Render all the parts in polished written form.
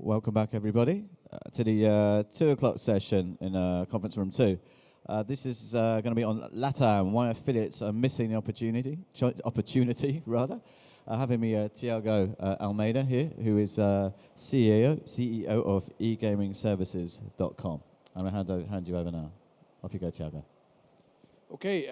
Welcome back, everybody, to the 2 o'clock session in conference room 2. This is going to be on LATAM, why affiliates are missing the opportunity rather. Having me Tiago Almeida here, who is CEO of egamingservices.com. I'm going to hand you over now. Off you go, Tiago. Okay,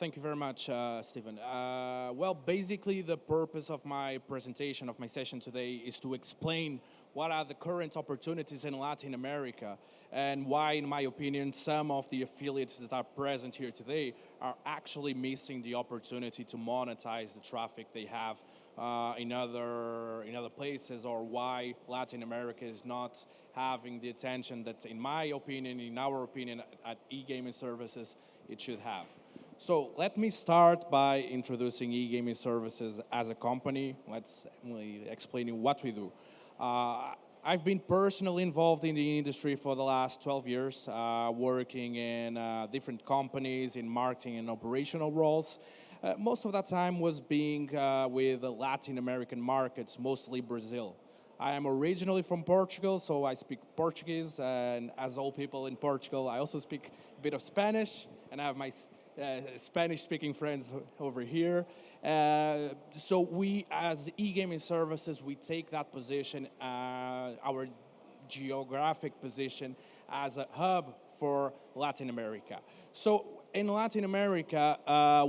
thank you very much, Stephen. Well, basically the purpose of my presentation, of my session today, is to explain what are the current opportunities in Latin America and why, in my opinion, some of the affiliates that are present here today are actually missing the opportunity to monetize the traffic they have in other places, or why Latin America is not having the attention that, in my opinion, in our opinion, at e-gaming services, it should have. So let me start by introducing e-gaming services as a company. Let's explain what we do. I've been personally involved in the industry for the last 12 years, working in different companies in marketing and operational roles. Most of that time was being with the Latin American markets, mostly Brazil. I am originally from Portugal, so I speak Portuguese, and as all people in Portugal, I also speak a bit of Spanish, and I have my Spanish-speaking friends over here. So we, as e-gaming services, we take that position, our geographic position, as a hub for Latin America. So in Latin America,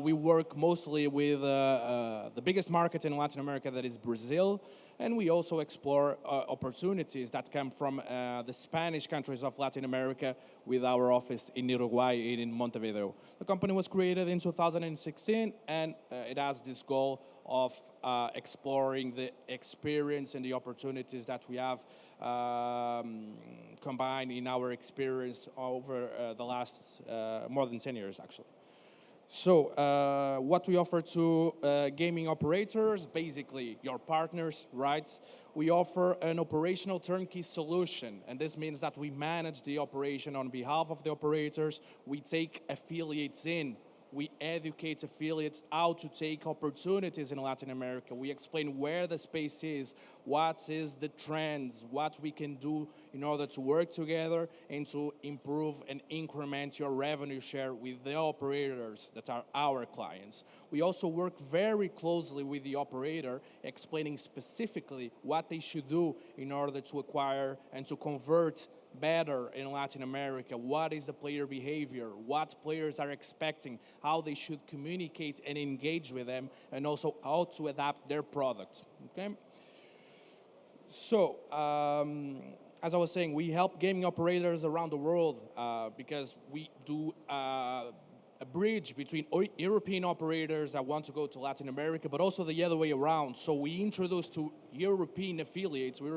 we work mostly with the biggest market in Latin America, that is Brazil, and we also explore opportunities that come from the Spanish countries of Latin America with our office in Uruguay and in Montevideo. The company was created in 2016, and it has this goal of exploring the experience and the opportunities that we have combined in our experience over the last more than 10 years, actually. So what we offer to gaming operators, basically your partners, right? We offer an operational turnkey solution, and this means that we manage the operation on behalf of the operators. We take affiliates in. We educate affiliates how to take opportunities in Latin America. We explain where the space is, what is the trends, what we can do in order to work together and to improve and increment your revenue share with the operators that are our clients. We also work very closely with the operator, explaining specifically what they should do in order to acquire and to convert better in Latin America. What is the player behavior, what players are expecting, how they should communicate and engage with them, and also how to adapt their product, okay? So, as I was saying, we help gaming operators around the world because we do a bridge between European operators that want to go to Latin America, but also the other way around. So we introduce to European affiliates, we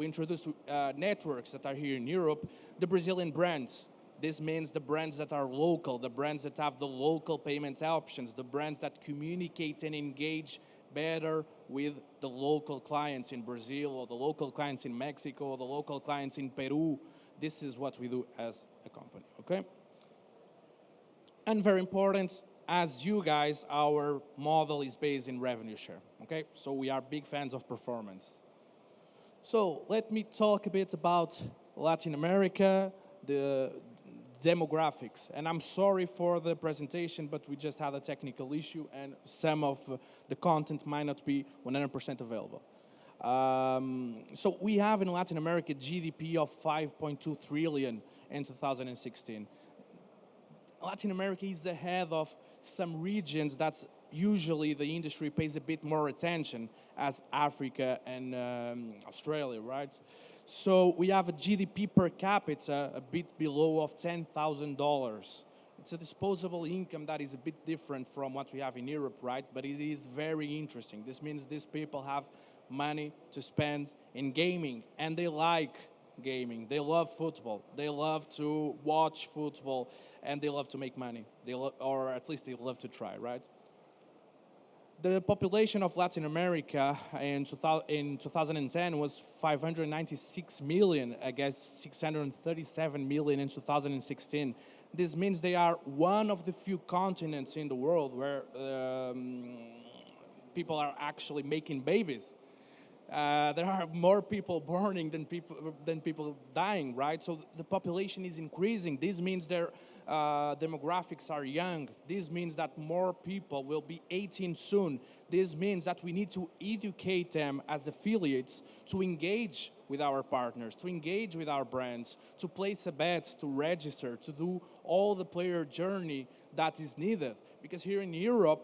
introduce to networks that are here in Europe, the Brazilian brands. This means the brands that are local, the brands that have the local payment options, the brands that communicate and engage better with the local clients in Brazil, or the local clients in Mexico, or the local clients in Peru. This is what we do as a company, okay? And very important, as you guys, our model is based in revenue share, okay? So we are big fans of performance. So let me talk a bit about Latin America, the demographics. And I'm sorry for the presentation, but we just had a technical issue and some of the content might not be 100% available. So we have in Latin America GDP of 5.2 trillion in 2016. Latin America is ahead of some regions that usually the industry pays a bit more attention, as Africa and Australia, right? So we have a GDP per capita a bit below of $10,000. It's a disposable income that is a bit different from what we have in Europe, right? But it is very interesting. This means these people have money to spend in gaming, and they like gaming. They love football. They love to watch football, and they love to make money. Or at least they love to try, right? The population of Latin America in 2010 was 596 million against 637 million in 2016. This means they are one of the few continents in the world where people are actually making babies. There are more people born than people dying, right? So the population is increasing. This means their demographics are young. This means that more people will be 18 soon. This means that we need to educate them as affiliates to engage with our partners, to engage with our brands, to place a bet, to register, to do all the player journey that is needed. Because here in Europe,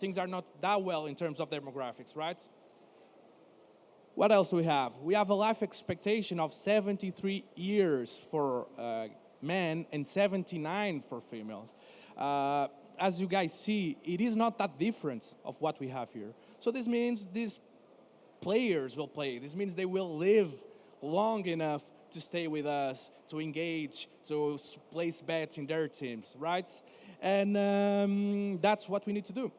things are not that well in terms of demographics, right? What else do we have? We have a life expectation of 73 years for men and 79 for females. As you guys see, it is not that different of what we have here. So this means these players will play. This means they will live long enough to stay with us, to engage, to place bets in their teams, right? And that's what we need to do.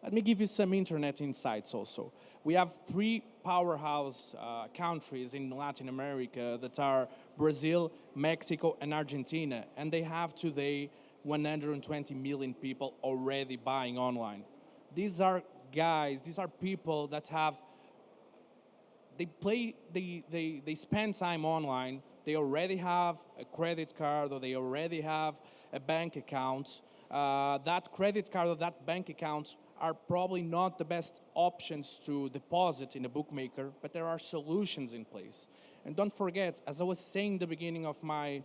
Let me give you some internet insights also. We have three powerhouse countries in Latin America that are Brazil, Mexico, and Argentina. And they have today 120 million people already buying online. These are guys, these are people that have, they spend time online, they already have a credit card or they already have a bank account. That credit card or that bank account are probably not the best options to deposit in a bookmaker, but there are solutions in place. And don't forget, as I was saying at the beginning of my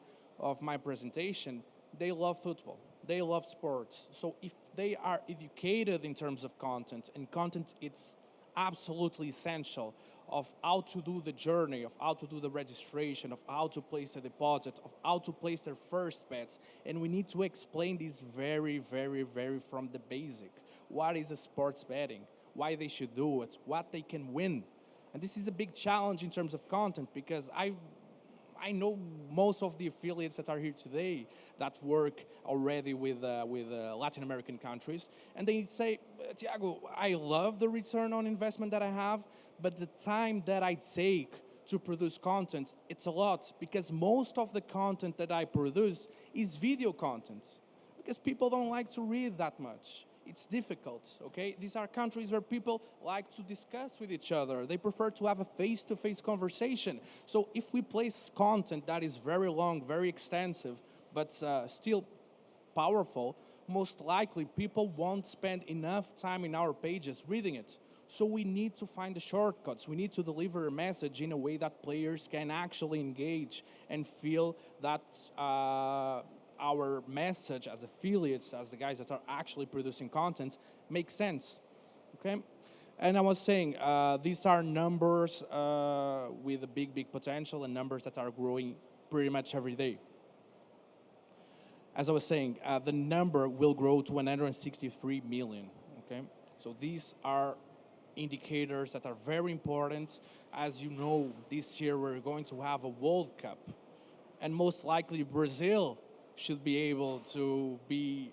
presentation, they love football, they love sports. So if they are educated in terms of content, and content it's absolutely essential of how to do the journey, of how to do the registration, of how to place a deposit, of how to place their first bets. And we need to explain this very, very, very from the basic. What is a sports betting? Why they should do it? What they can win? And this is a big challenge in terms of content because I know most of the affiliates that are here today that work already with Latin American countries, and they say, Tiago, I love the return on investment that I have, but the time that I take to produce content, it's a lot because most of the content that I produce is video content because people don't like to read that much. It's difficult, okay? These are countries where people like to discuss with each other. They prefer to have a face-to-face conversation. So if we place content that is very long, very extensive, but still powerful, most likely people won't spend enough time in our pages reading it. So we need to find the shortcuts. We need to deliver a message in a way that players can actually engage and feel that our message as affiliates, as the guys that are actually producing content, makes sense, okay? And I was saying, these are numbers with a big, big potential and numbers that are growing pretty much every day. As I was saying, the number will grow to 163 million, okay? So these are indicators that are very important. As you know, this year we're going to have a World Cup, and most likely Brazil should be able to be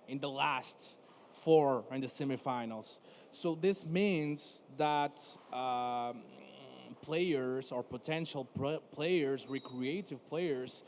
in the last four in the semifinals. So this means that players or potential players, recreative players,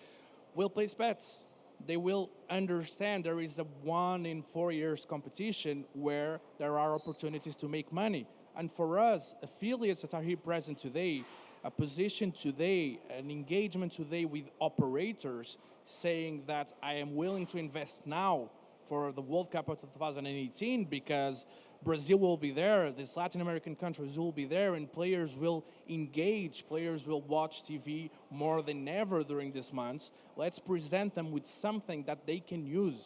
will place bets. They will understand there is a 1 in 4 years competition where there are opportunities to make money. And for us, affiliates that are here present today, a position today, an engagement today with operators saying that I am willing to invest now for the World Cup of 2018 because Brazil will be there, these Latin American countries will be there, and players will engage, players will watch TV more than ever during these months. Let's present them with something that they can use.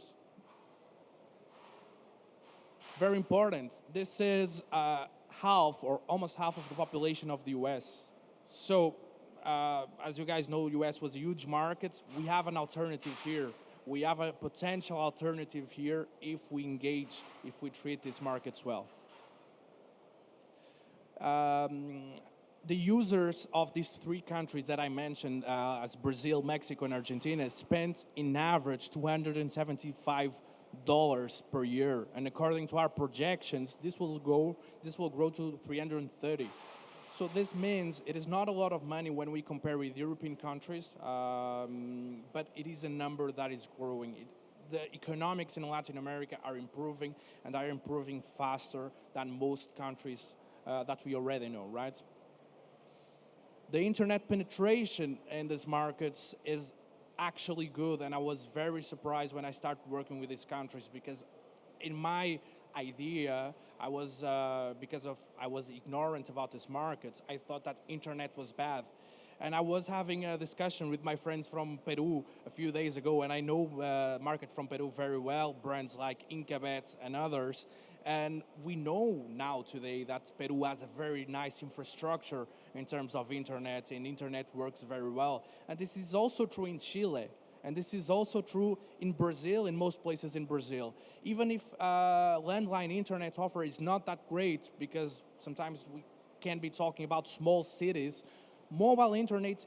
Very important. This is half or almost half of the population of the US. So, as you guys know, US was a huge market. We have an alternative here. We have a potential alternative here if we engage, if we treat these markets well. The users of these three countries that I mentioned, as Brazil, Mexico, and Argentina, spent in average $275 per year, and according to our projections, this will grow to 330. So this means it is not a lot of money when we compare with European countries, but it is a number that is growing. The economics in Latin America are improving, and are improving faster than most countries that we already know, right? The internet penetration in these markets is actually good, and I was very surprised when I started working with these countries because in my idea, because I was ignorant about these markets, I thought that internet was bad. And I was having a discussion with my friends from Peru a few days ago, and I know market from Peru very well, brands like Incabet and others. And we know now today that Peru has a very nice infrastructure in terms of internet, and internet works very well. And this is also true in Chile. And this is also true in Brazil, in most places in Brazil. Even if landline internet offer is not that great, because sometimes we can be talking about small cities, mobile internet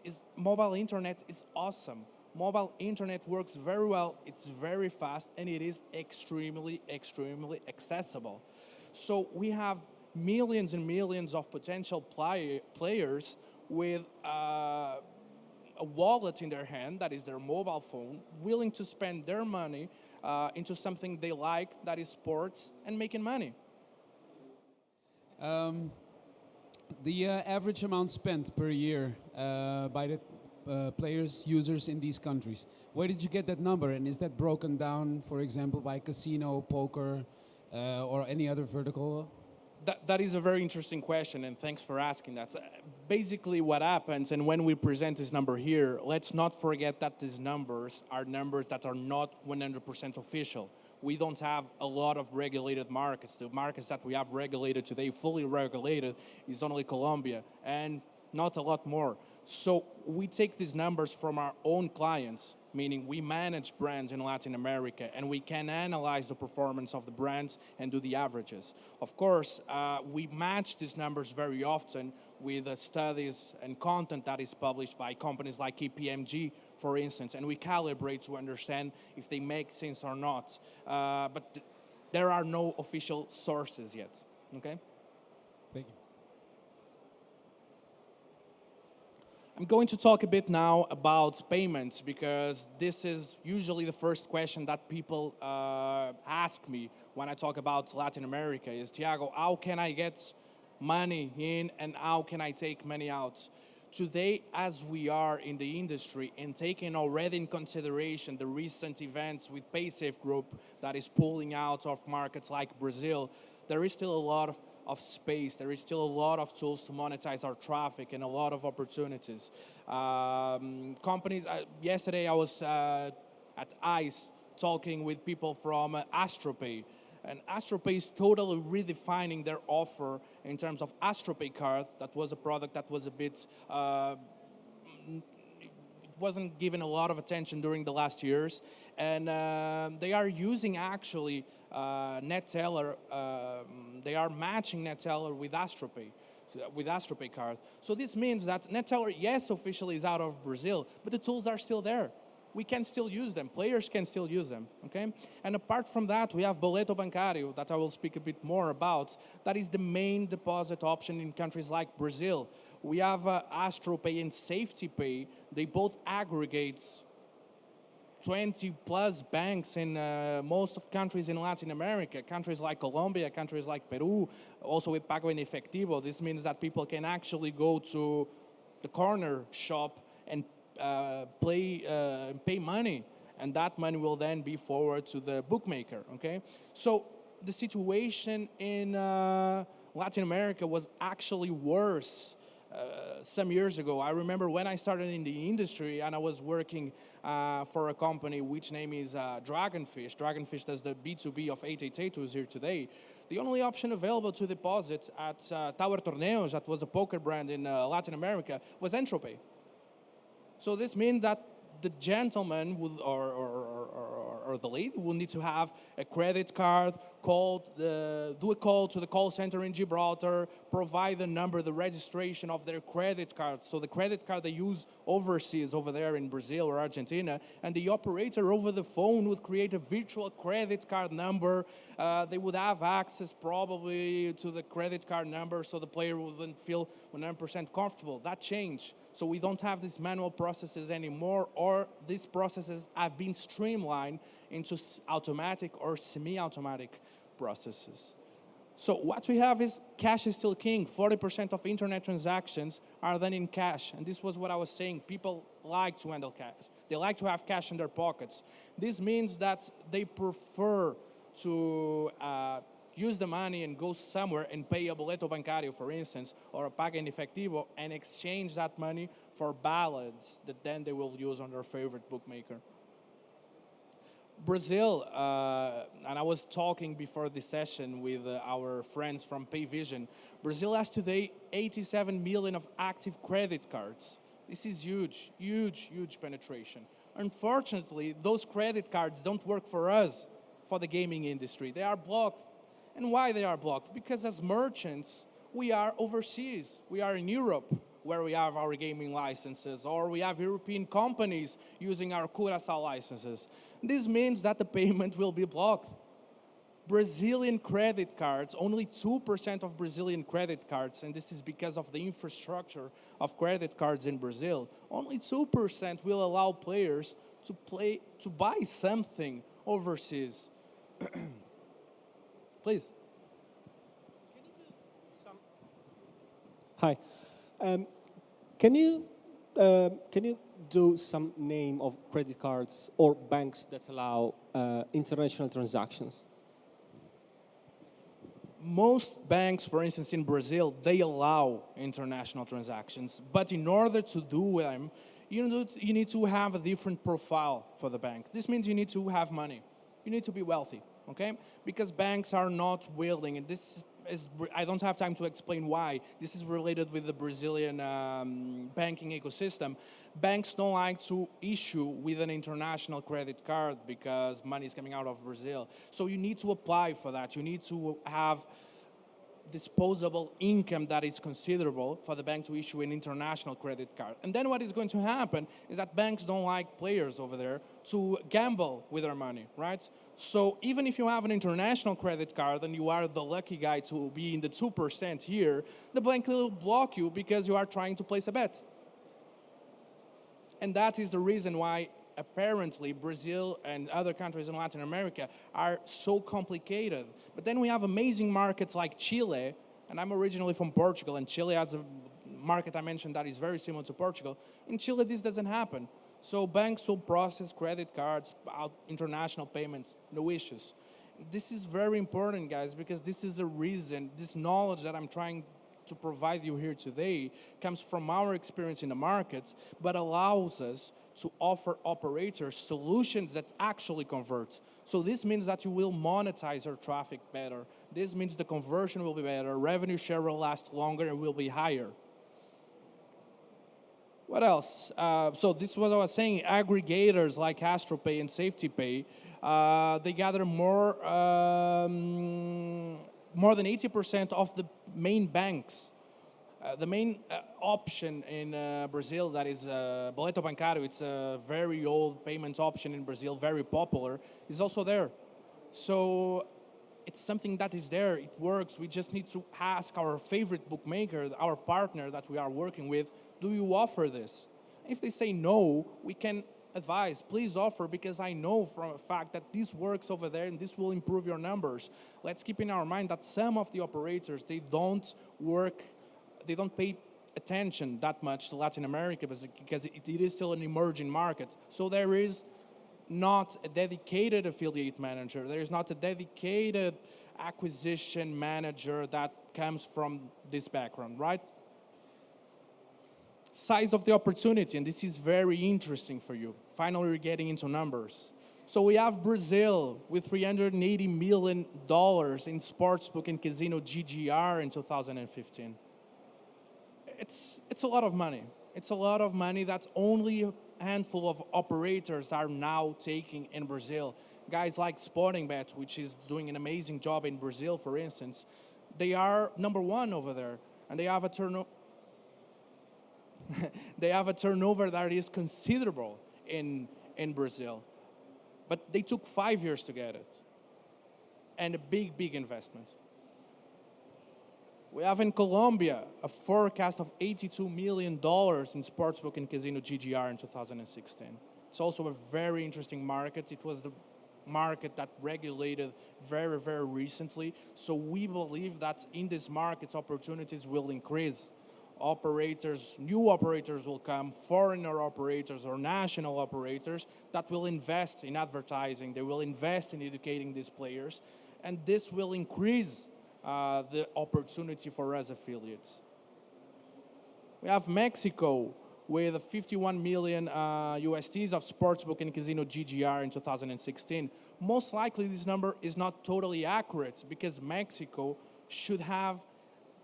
is awesome. Mobile internet works very well, it's very fast, and it is extremely, extremely accessible. So we have millions and millions of potential players with a wallet in their hand, that is their mobile phone, willing to spend their money into something they like, that is sports, and making money. The average amount spent per year by the players, users in these countries. Where did you get that number? And is that broken down, for example, by casino, poker, or any other vertical? That is a very interesting question, and thanks for asking that. Basically, what happens, and when we present this number here, let's not forget that these numbers are numbers that are not 100% official. We don't have a lot of regulated markets. The markets that we have regulated today, fully regulated, is only Colombia, and not a lot more. So we take these numbers from our own clients, meaning we manage brands in Latin America, and we can analyze the performance of the brands and do the averages. Of course, we match these numbers very often with studies and content that is published by companies like KPMG, for instance, and we calibrate to understand if they make sense or not. But there are no official sources yet, okay? Thank you. I'm going to talk a bit now about payments because this is usually the first question that people ask me when I talk about Latin America is, Tiago, how can I get money in and how can I take money out? Today, as we are in the industry and taking already in consideration the recent events with PaySafe Group that is pulling out of markets like Brazil, there is still a lot of space. There is still a lot of tools to monetize our traffic and a lot of opportunities. Companies, yesterday I was at ICE talking with people from AstroPay. And AstroPay is totally redefining their offer in terms of AstroPay card. That was a product that was a bit, wasn't given a lot of attention during the last years. And they are using actually NetTeller, they are matching NetTeller with AstroPay card. So this means that NetTeller, yes, officially is out of Brazil, but the tools are still there. We can still use them. Players can still use them, okay? And apart from that, we have Boleto Bancário, that I will speak a bit more about. That is the main deposit option in countries like Brazil. We have AstroPay and SafetyPay. They both aggregate 20 plus banks in most of countries in Latin America, countries like Colombia, countries like Peru, also with Pago en Efectivo. This means that people can actually go to the corner shop and pay money, and that money will then be forwarded to the bookmaker, okay? So the situation in Latin America was actually worse some years ago. I remember when I started in the industry and I was working for a company which name is Dragonfish. Dragonfish does the B2B of 888, who's here today. The only option available to deposit at Tower Torneos, that was a poker brand in Latin America, was Entropay. So this means that the gentleman would, or the lady will need to have a credit card, do a call to the call center in Gibraltar, provide the number, the registration of their credit card. So the credit card they use overseas, over there in Brazil or Argentina, and the operator over the phone would create a virtual credit card number. They would have access probably to the credit card number, so the player wouldn't feel 100% comfortable. That changed. So we don't have these manual processes anymore, or these processes have been streamlined into automatic or semi-automatic processes. So what we have is cash is still king. 40% of internet transactions are done in cash. And this was what I was saying. People like to handle cash. They like to have cash in their pockets. This means that they prefer to use the money and go somewhere and pay a boleto bancario, for instance, or a paga en efectivo, and exchange that money for ballots that then they will use on their favorite bookmaker. Brazil, and I was talking before this session with our friends from Payvision. Brazil has today 87 million of active credit cards. This is huge, huge, huge penetration. Unfortunately, those credit cards don't work for us, for the gaming industry. They are blocked. And why they are blocked? Because as merchants, we are overseas. We are in Europe, where we have our gaming licenses, or we have European companies using our Curaçao licenses. This means that the payment will be blocked. Brazilian credit cards, only 2% of Brazilian credit cards, and this is because of the infrastructure of credit cards in Brazil, only 2% will allow players to buy something overseas. Please. Hi. Can you do some name of credit cards or banks that allow international transactions? Most banks, for instance, in Brazil, they allow international transactions. But in order to do them, you need to have a different profile for the bank. This means you need to have money. You need to be wealthy, okay? Because banks are not willing, and this is, I don't have time to explain why. This is related with the Brazilian banking ecosystem. Banks don't like to issue with an international credit card because money is coming out of Brazil. So you need to apply for that. You need to have disposable income that is considerable for the bank to issue an international credit card. And then what is going to happen is that banks don't like players over there to gamble with their money, right? So even if you have an international credit card and you are the lucky guy to be in the 2% here, the bank will block you because you are trying to place a bet. And that is the reason why apparently Brazil and other countries in Latin America are so complicated. But then we have amazing markets like Chile, and I'm originally from Portugal, and Chile has a market I mentioned that is very similar to Portugal. In Chile, this doesn't happen. So banks will process credit cards, international payments, no issues. This is very important, guys, because this is the reason, this knowledge that I'm trying to provide you here today comes from our experience in the markets, but allows us to offer operators solutions that actually convert. So this means that you will monetize your traffic better. This means the conversion will be better, revenue share will last longer and will be higher. What else? So this is what I was saying, aggregators like AstroPay and SafetyPay, they gather more than 80% of the main banks. The main option in Brazil that is boleto bancário, it's a very old payment option in Brazil, very popular, is also there. So it's something that is there, it works. We just need to ask our favorite bookmaker, our partner that we are working with, do you offer this? If they say no, we can advise, please offer, because I know from a fact that this works over there and this will improve your numbers. Let's keep in our mind that some of the operators, they don't pay attention that much to Latin America because it is still an emerging market. So there is not a dedicated affiliate manager. There is not a dedicated acquisition manager that comes from this background, right? Size of the opportunity, and this is very interesting for you. Finally, we're getting into numbers. So we have Brazil with $380 million in sportsbook and casino GGR in 2015. It's a lot of money. It's a lot of money that only a handful of operators are now taking in Brazil. Guys like Sportingbet, which is doing an amazing job in Brazil, for instance, they are number one over there, and they have a turnover. They have a turnover that is considerable in Brazil. But they took 5 years to get it. And a big, big investment. We have in Colombia a forecast of $82 million in sportsbook and casino GGR in 2016. It's also a very interesting market. It was market that regulated very, very recently. So we believe that in this market, opportunities will increase. New operators will come, foreigner operators or national operators that will invest in advertising, they will invest in educating these players, and this will increase the opportunity for us affiliates. We have Mexico with 51 million USDs of sportsbook and casino GGR in 2016. Most likely this number is not totally accurate because Mexico should have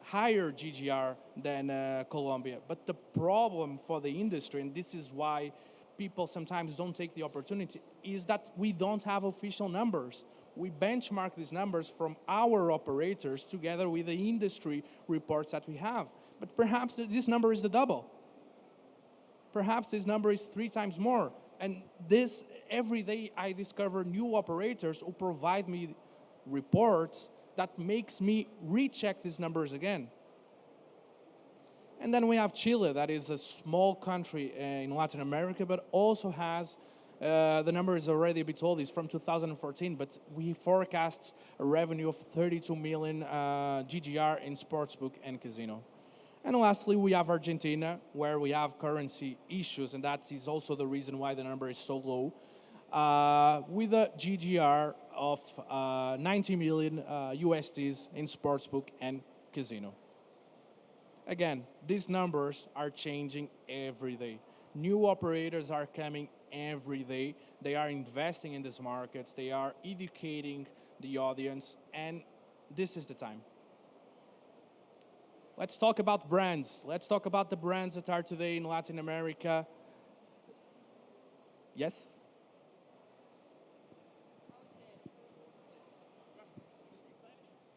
higher GGR than Colombia. But the problem for the industry, and this is why people sometimes don't take the opportunity, is that we don't have official numbers. We benchmark these numbers from our operators together with the industry reports that we have. But perhaps this number is the double. Perhaps this number is 3 times more. And this, every day I discover new operators who provide me reports that makes me recheck these numbers again. And then we have Chile, that is a small country in Latin America, but also has, the number is already a bit old, it's from 2014, but we forecast a revenue of 32 million GGR in sportsbook and casino. And lastly, we have Argentina, where we have currency issues, and that is also the reason why the number is so low, with a GGR of 90 million USDs in sportsbook and casino. Again, these numbers are changing every day. New operators are coming every day. They are investing in these markets. They are educating the audience, and this is the time. Let's talk about brands. Let's talk about the brands that are today in Latin America. Yes?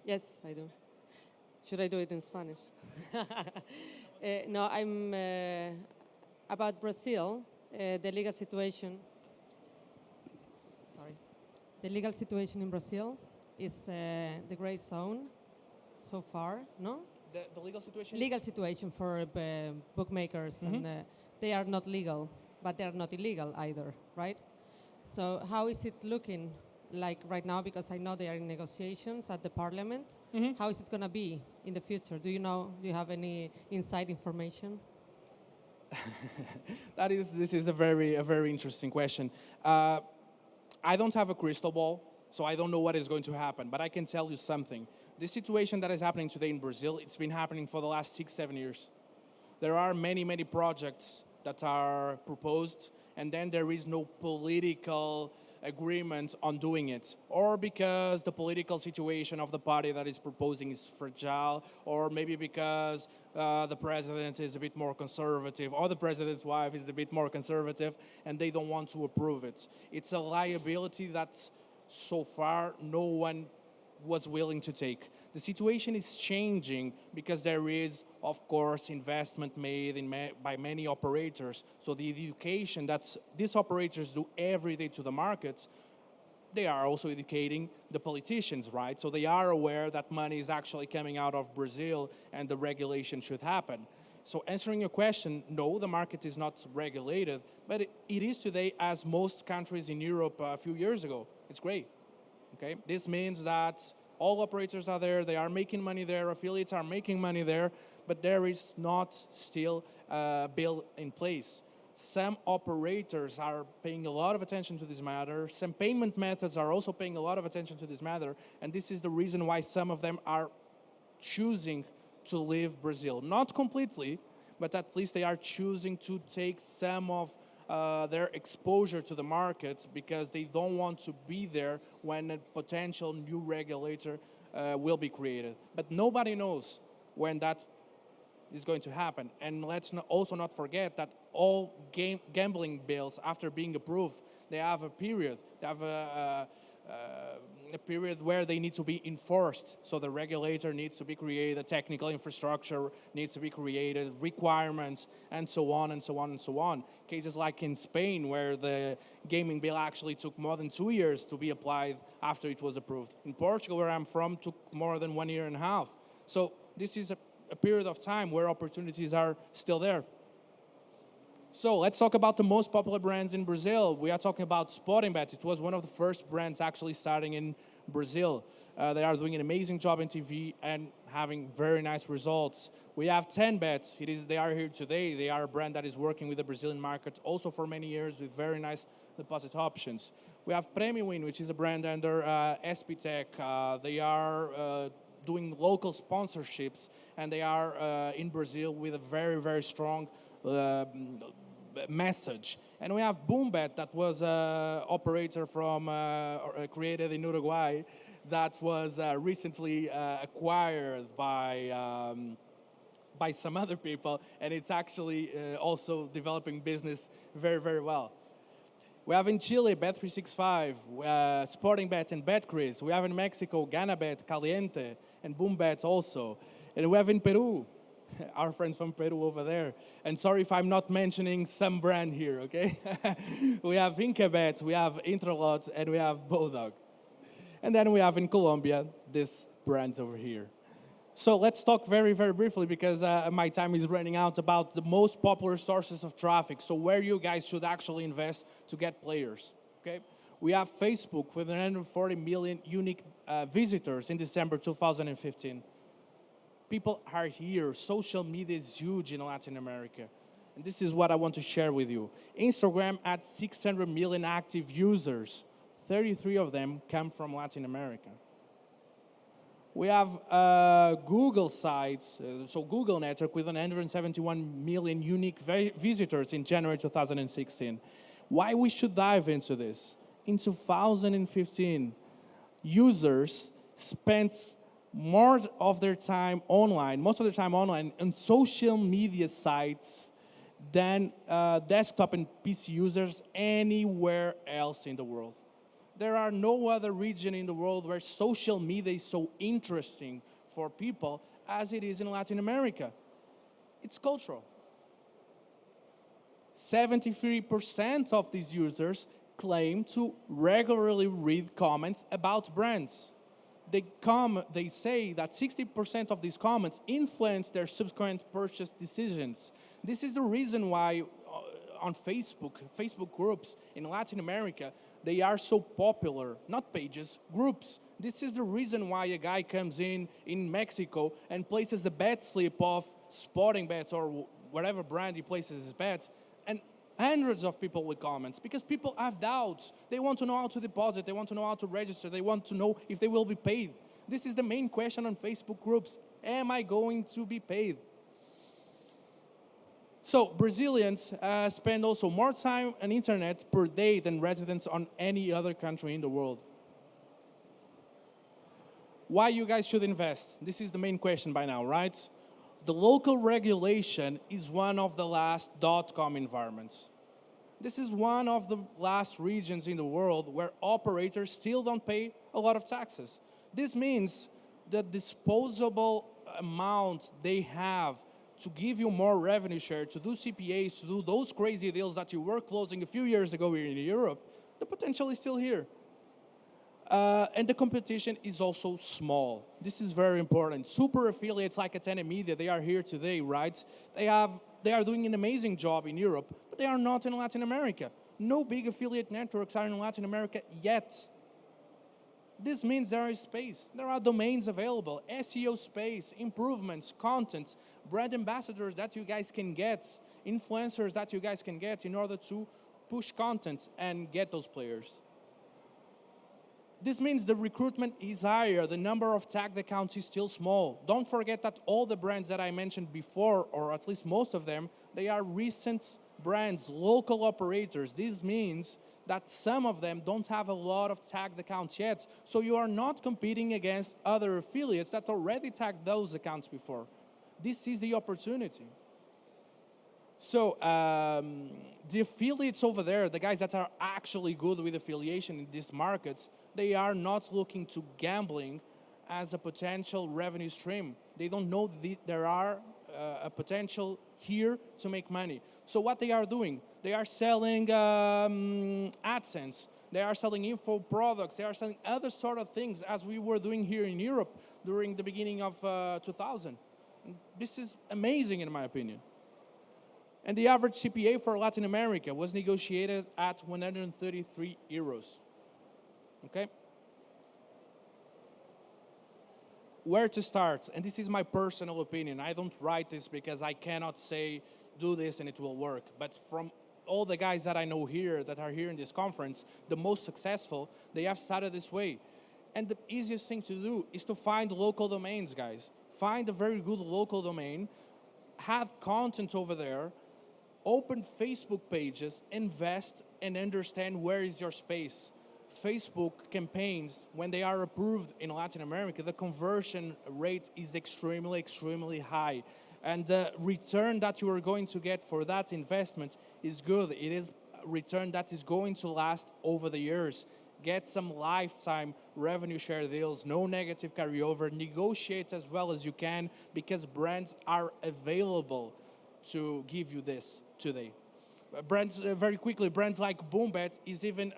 Yes, I do. Should I do it in Spanish? No, I'm about Brazil, the legal situation. Sorry. The legal situation in Brazil is the gray zone so far, no? The legal situation? Legal situation for bookmakers, and they are not legal, but they are not illegal either, right? So how is it looking like right now? Because I know they are in negotiations at the parliament. How is it going to be in the future? Do you know? Do you have any inside information? This is a very interesting question. I don't have a crystal ball, so I don't know what is going to happen. But I can tell you something. The situation that is happening today in Brazil, it's been happening for the last 6-7 years. There are many projects that are proposed, and then there is no political agreement on doing it, or because the political situation of the party that is proposing is fragile, or maybe because the president is a bit more conservative, or the president's wife is a bit more conservative, and they don't want to approve it. It's a liability that so far no one was willing to take. The situation is changing because there is, of course, investment made by many operators. So the education that these operators do every day to the markets, they are also educating the politicians, right? So they are aware that money is actually coming out of Brazil and the regulation should happen. So answering your question, no, the market is not regulated, but it is today as most countries in Europe a few years ago. It's great. Okay, this means that all operators are there, they are making money there, affiliates are making money there, but there is not still a bill in place. Some operators are paying a lot of attention to this matter, some payment methods are also paying a lot of attention to this matter, and this is the reason why some of them are choosing to leave Brazil. Not completely, but at least they are choosing to take some of their exposure to the market because they don't want to be there when a potential new regulator will be created. But nobody knows when that is going to happen. And let's also not forget that all gambling bills, after being approved, they have a period. They have a period where they need to be enforced. So the regulator needs to be created, technical infrastructure needs to be created, requirements, and so on and so on and so on. Cases like in Spain, where the gaming bill actually took more than 2 years to be applied after it was approved. In Portugal, where I'm from, took more than 1.5 years. So this is a period of time where opportunities are still there. So let's talk about the most popular brands in Brazil. We are talking about Sportingbet. It was one of the first brands actually starting in Brazil. They are doing an amazing job in TV and having very nice results. We have 10Bet. They are here today. They are a brand that is working with the Brazilian market also for many years with very nice deposit options. We have PremioWin, which is a brand under SPTech. They are doing local sponsorships, and they are in Brazil with a very, very strong message. And we have BoomBet, that was an operator from created in Uruguay, that was recently acquired by some other people, and it's actually also developing business very, very well. We have in Chile Bet365, Sportingbet and BetCris. We have in Mexico GanaBet, Caliente, and BoomBet also. And we have in Peru, our friends from Peru over there. And sorry if I'm not mentioning some brand here, okay? We have Incabet, we have Intralot, and we have Bodog. And then we have in Colombia, this brands over here. So let's talk very, very briefly, because my time is running out, about the most popular sources of traffic. So where you guys should actually invest to get players, okay? We have Facebook with 140 million unique visitors in December 2015. People are here. Social media is huge in Latin America. And this is what I want to share with you. Instagram had 600 million active users. 33 of them come from Latin America. We have Google sites, so Google network with 171 million unique visitors in January 2016. Why we should dive into this? In 2015, users spent most of their time online on social media sites than desktop and PC users anywhere else in the world. There are no other region in the world where social media is so interesting for people as it is in Latin America. It's cultural. 73% of these users claim to regularly read comments about brands. They say that 60% of these comments influence their subsequent purchase decisions. This is the reason why on Facebook groups in Latin America, they are so popular, not pages, groups. This is the reason why a guy comes in Mexico and places a bet slip of Sportingbet or whatever brand he places his bets, and hundreds of people with comments, because people have doubts. They want to know how to deposit, they want to know how to register, they want to know if they will be paid. This is the main question on Facebook groups. Am I going to be paid? So Brazilians spend also more time on internet per day than residents on any other country in the world. Why you guys should invest? This is the main question by now, right? The local regulation is one of the last .com environments. This is one of the last regions in the world where operators still don't pay a lot of taxes. This means the disposable amount they have to give you more revenue share, to do CPAs, to do those crazy deals that you were closing a few years ago here in Europe, the potential is still here. And the competition is also small. This is very important. Super affiliates like Atene Media, they are here today, right? They are doing an amazing job in Europe, but they are not in Latin America. No big affiliate networks are in Latin America yet. This means there is space. There are domains available, SEO space, improvements, content, brand ambassadors that you guys can get, influencers that you guys can get in order to push content and get those players. This means the recruitment is higher, the number of tagged accounts is still small. Don't forget that all the brands that I mentioned before, or at least most of them, they are recent brands, local operators. This means that some of them don't have a lot of tagged accounts yet, so you are not competing against other affiliates that already tagged those accounts before. This is the opportunity. So the affiliates over there, the guys that are actually good with affiliation in these markets, they are not looking to gambling as a potential revenue stream. They don't know there are a potential here to make money. So what they are doing, they are selling AdSense, they are selling info products, they are selling other sort of things as we were doing here in Europe during the beginning of 2000. This is amazing in my opinion. And the average CPA for Latin America was negotiated at 133 euros. Okay? Where to start? And this is my personal opinion. I don't write this because I cannot say, do this and it will work. But from all the guys that I know here that are here in this conference, the most successful, they have started this way. And the easiest thing to do is to find local domains, guys. Find a very good local domain, have content over there, open Facebook pages, invest, and understand where is your space. Facebook campaigns, when they are approved in Latin America, the conversion rate is extremely, extremely high. And the return that you are going to get for that investment is good. It is a return that is going to last over the years. Get some lifetime revenue share deals, no negative carryover, negotiate as well as you can because brands are available to give you this today. Brands, very quickly, brands like BoomBet is even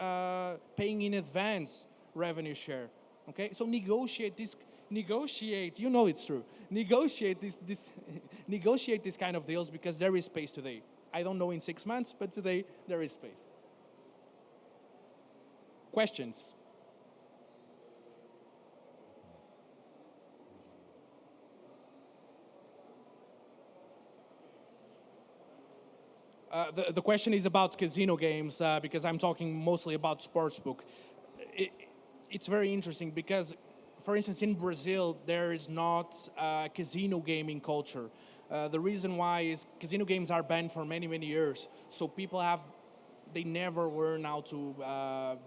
paying in advance revenue share. Okay, so negotiate, you know it's true. Negotiate negotiate this kind of deals because there is space today. I don't know in 6 months, but today there is space. Questions? The question is about casino games because I'm talking mostly about sportsbook. It's very interesting because, for instance, in Brazil, there is not a casino gaming culture. The reason why is casino games are banned for many, many years. So people they never learn how to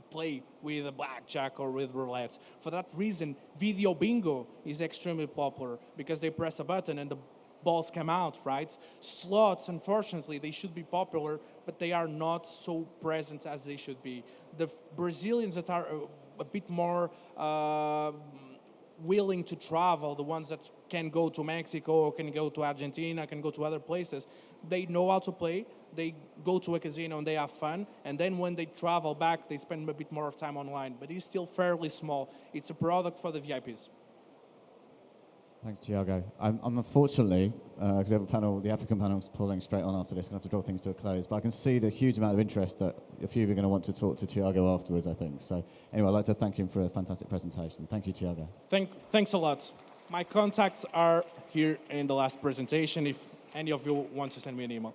play with a blackjack or with roulette. For that reason, video bingo is extremely popular because they press a button and the balls come out, right? Slots, unfortunately, they should be popular, but they are not so present as they should be. The Brazilians that are a bit more willing to travel, the ones that can go to Mexico, can go to Argentina, can go to other places, they know how to play, they go to a casino and they have fun, and then when they travel back, they spend a bit more of time online, but it's still fairly small. It's a product for the VIPs. Thanks, Tiago. I'm unfortunately, because we have a panel, the African panel's pulling straight on after this, going to have to draw things to a close. But I can see the huge amount of interest that a few of you are going to want to talk to Tiago afterwards, I think. So anyway, I'd like to thank him for a fantastic presentation. Thank you, Tiago. Thanks a lot. My contacts are here in the last presentation if any of you want to send me an email.